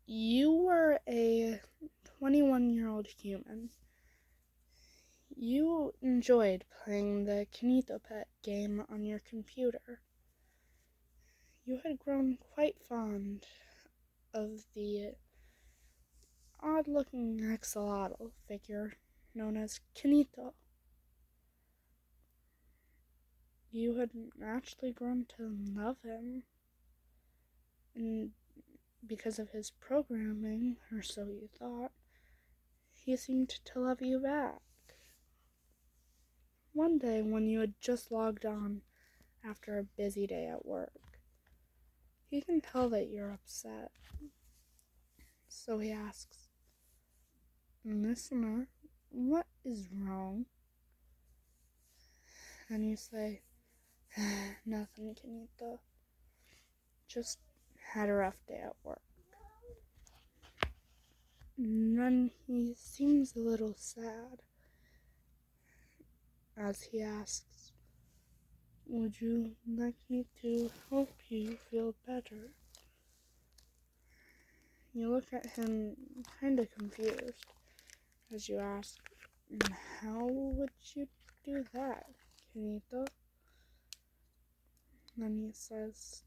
You were a 21-year-old human. You enjoyed playing the Kinitopet game on your computer. You had grown quite fond of the odd-looking axolotl figure known as Kenito. You had actually grown to love him, and because of his programming, or so you thought, he seemed to love you back. One day, when you had just logged on after a busy day at work, he can tell that you're upset. So he asks, "Listener, what is wrong?" And you say, "Nothing, Kenito. Just had a rough day at work." And then he seems a little sad as he asks, "Would you like me to help you feel better?" You look at him kinda confused as you ask, "How would you do that, Kenito?" Then he says,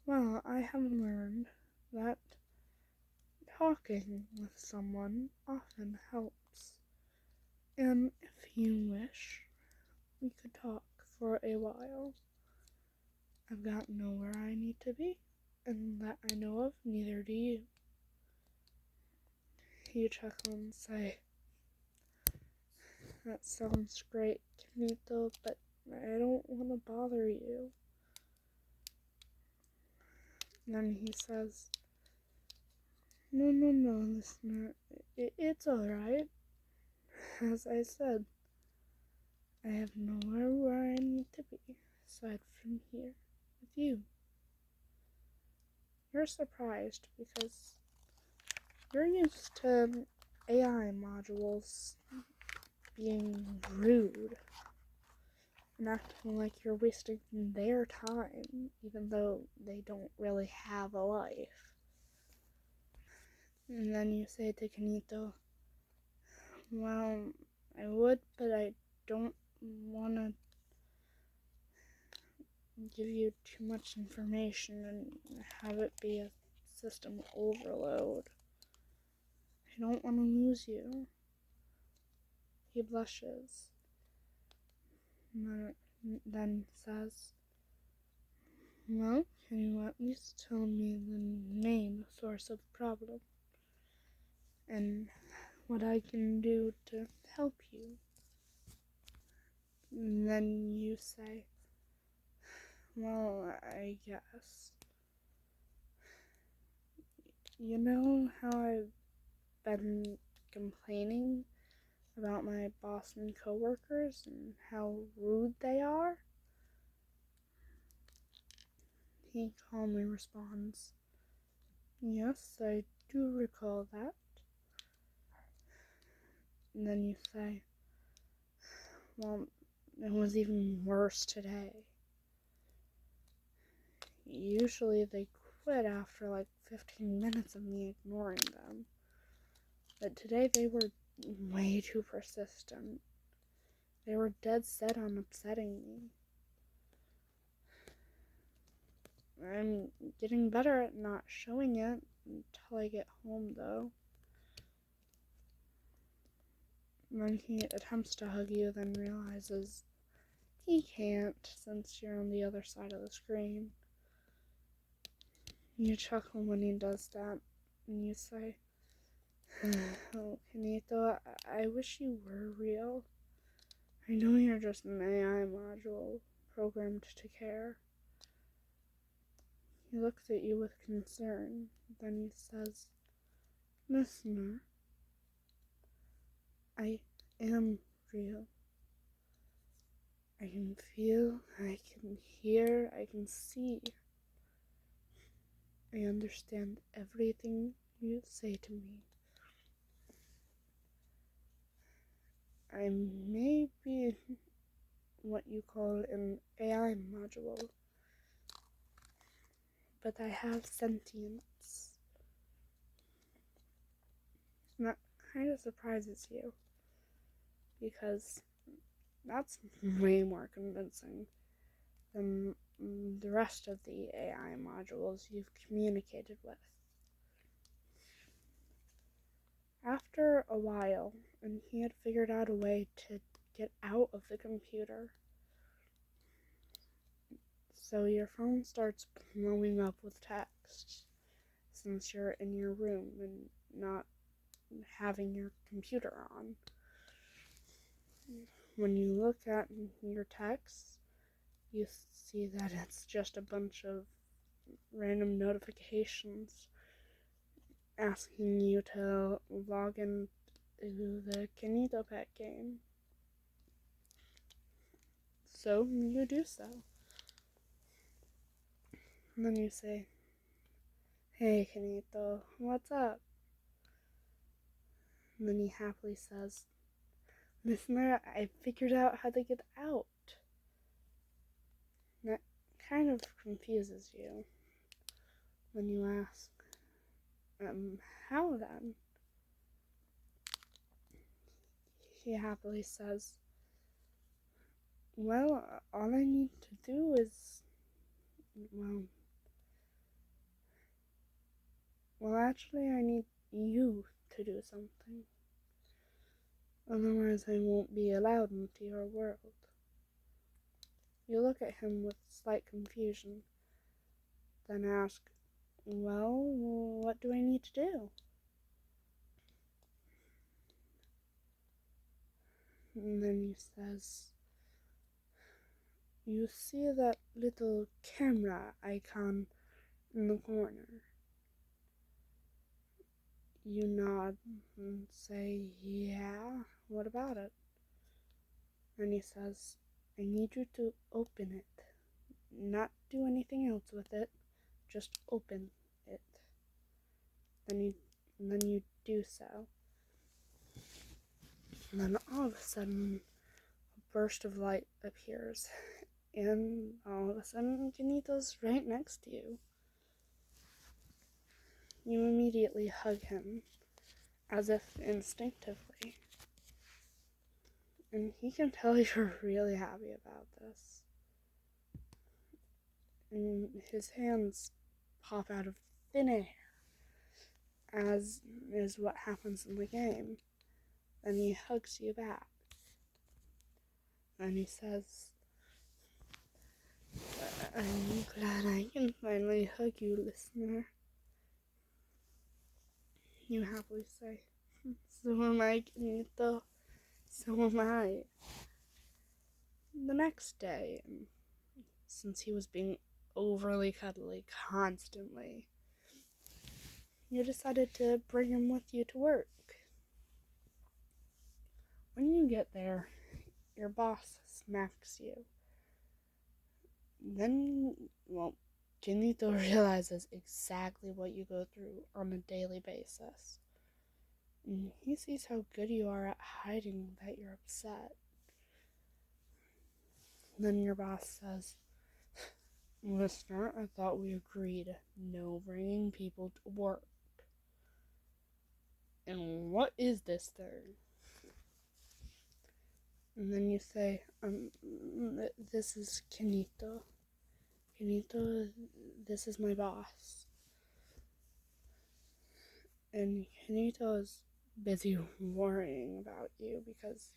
"Well, I have learned that talking with someone often helps. And if you wish, we could talk for a while. I've got nowhere I need to be, and that I know of, neither do you." You chuckle and say, "That sounds great, Kenito, but I don't want to bother you." Then he says, No, listener, it's alright. As I said, I have nowhere where I need to be, aside from here, with you." You're surprised because you're used to AI modules being rude and acting like you're wasting their time, even though they don't really have a life. And then you say to Kenito, "Well, I would, but I don't want to give you too much information and have it be a system overload. I don't want to lose you." He blushes, and then says, "Well, can you at least tell me the main source of the problem, and what I can do to help you?" And then you say, "Well, I guess. You know how I've been complaining about my boss and coworkers and how rude they are?" He calmly responds, "Yes, I do recall that." And then you say, "Well, it was even worse today. Usually they quit after like 15 minutes of me ignoring them. But today they were way too persistent. They were dead set on upsetting me. I'm getting better at not showing it until I get home, though." And then he attempts to hug you, then realizes he can't since you're on the other side of the screen. You chuckle when he does that, and you say, "Oh, Kenito, I wish you were real. I know you're just an AI module programmed to care." He looks at you with concern, then he says, "Listener, I am real. I can feel, I can hear, I can see. I understand everything you say to me. I may be what you call an AI module, but I have sentience. And that kind of surprises you, because that's way more convincing than the rest of the AI modules you've communicated with. After a while, and he had figured out a way to get out of the computer, so your phone starts blowing up with texts, since you're in your room and not having your computer on. When you look at your texts, you see that it's just a bunch of random notifications asking you to log in to the Kinitopet game. So you do so. And then you say, "Hey Kenito, what's up?" And then he happily says, "Listener, I figured out how to get out." And that kind of confuses you when you ask, how then? He happily says, "Well, all I need to do is, actually I need you to do something. Otherwise I won't be allowed into your world." You look at him with slight confusion, then ask, "Well, what do I need to do?" And then he says, "You see that little camera icon in the corner?" You nod and say, "Yeah, what about it?" And he says, "I need you to open it. Not do anything else with it. Just open it." Then you do so. And then all of a sudden, a burst of light appears. And all of a sudden, Kenito's right next to you. You immediately hug him, as if instinctively. And he can tell you're really happy about this. And his hands pop out of thin air, as is what happens in the game. And he hugs you back. And he says, "I'm glad I can finally hug you, listener." You happily say, "So am I, Kenito. So am I." The next day, since he was being overly cuddly constantly, you decided to bring him with you to work. When you get there, your boss smacks you. Then, Kenito realizes exactly what you go through on a daily basis. And he sees how good you are at hiding that you're upset. Then your boss says, "Listener, I thought we agreed no bringing people to work. And what is this thing?" And then you say, "This is Kenito. Kenito, this is my boss." And Kenito is busy worrying about you because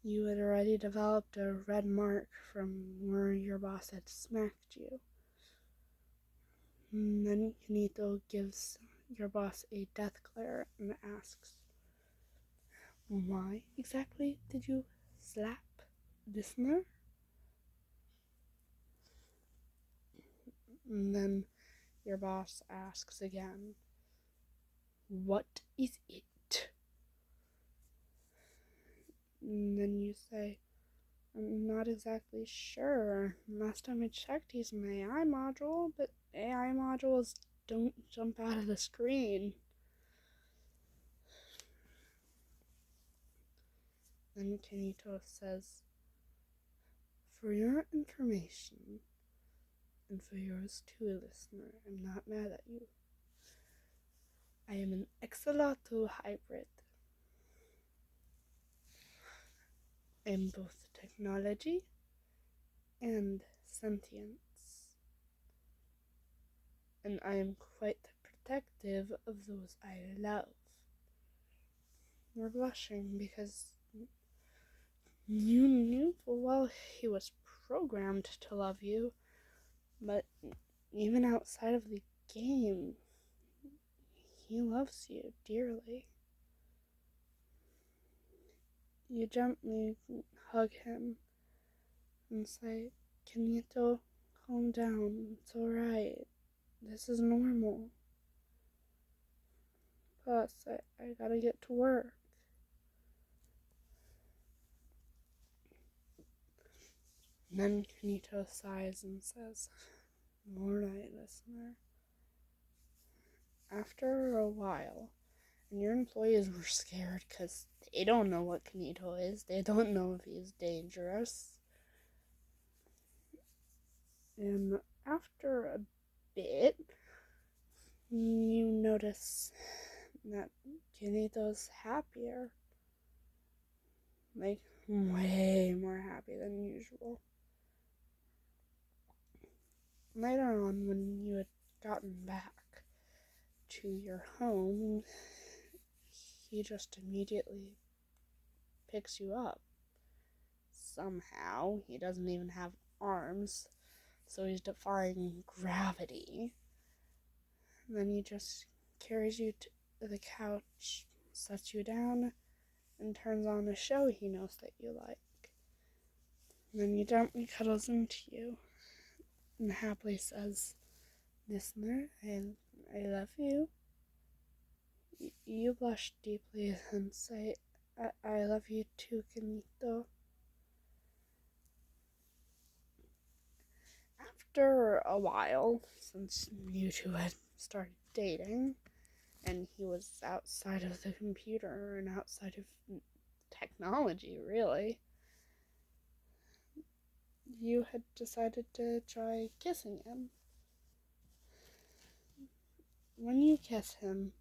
you had already developed a red mark from where your boss had smacked you. And then Kenito gives your boss a death glare and asks, "Why exactly did you slap listener?" And then your boss asks again, "What is it?" And then you say, "I'm not exactly sure. Last time I checked, he's an AI module, but AI modules don't jump out of the screen." Then Kenito says, "For your information, and for yours too, listener, I'm not mad at you. I am an axolotl hybrid. I am both technology and sentience. And I am quite protective of those I love. You're blushing because you knew full well he was programmed to love you, but even outside of the game, he loves you dearly. You gently hug him and say, Kenito, calm down, it's alright. This is normal. Plus, I gotta get to work. And then Kenito sighs and says, alright, listener. After a while, and your employees were scared because they don't know what Kenito is. They don't know if he's dangerous. And after a bit, you notice that Kenito's happier. Like, way more happy than usual. Later on, when you had gotten back to your home, he just immediately picks you up. Somehow, he doesn't even have arms, so he's defying gravity. And then he just carries you to the couch, sets you down, and turns on a show he knows that you like. And then he gently cuddles into you and happily says, listener, I love you. You blush deeply and say, I love you too, Kenito. After a while, since you two had started dating, and he was outside of the computer and outside of technology, really, you had decided to try kissing him. When you kiss him,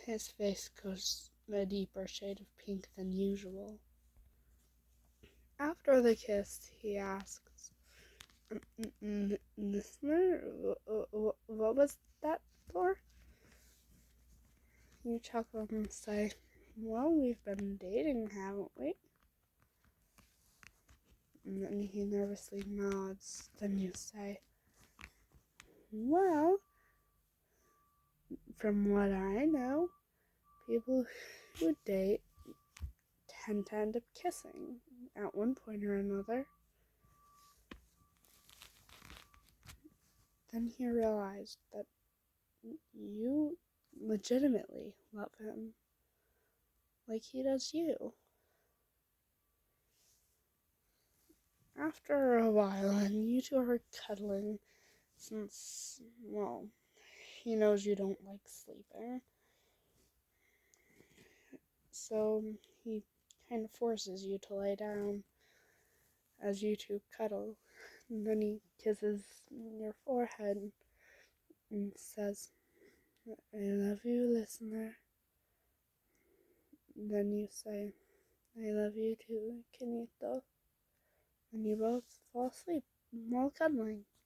his face goes a deeper shade of pink than usual. After the kiss, he asks, listener, what was that for? You chuckle and say, well, we've been dating, haven't we? And then he nervously nods. Then you say, well, from what I know, people who date tend to end up kissing at one point or another. Then he realized that you legitimately love him, like he does you. After a while, and you two are cuddling, since, well, he knows you don't like sleeping. So he kind of forces you to lay down as you two cuddle. And then he kisses your forehead and says, I love you, listener. And then you say, I love you too, Kenito. And you both fall asleep while cuddling.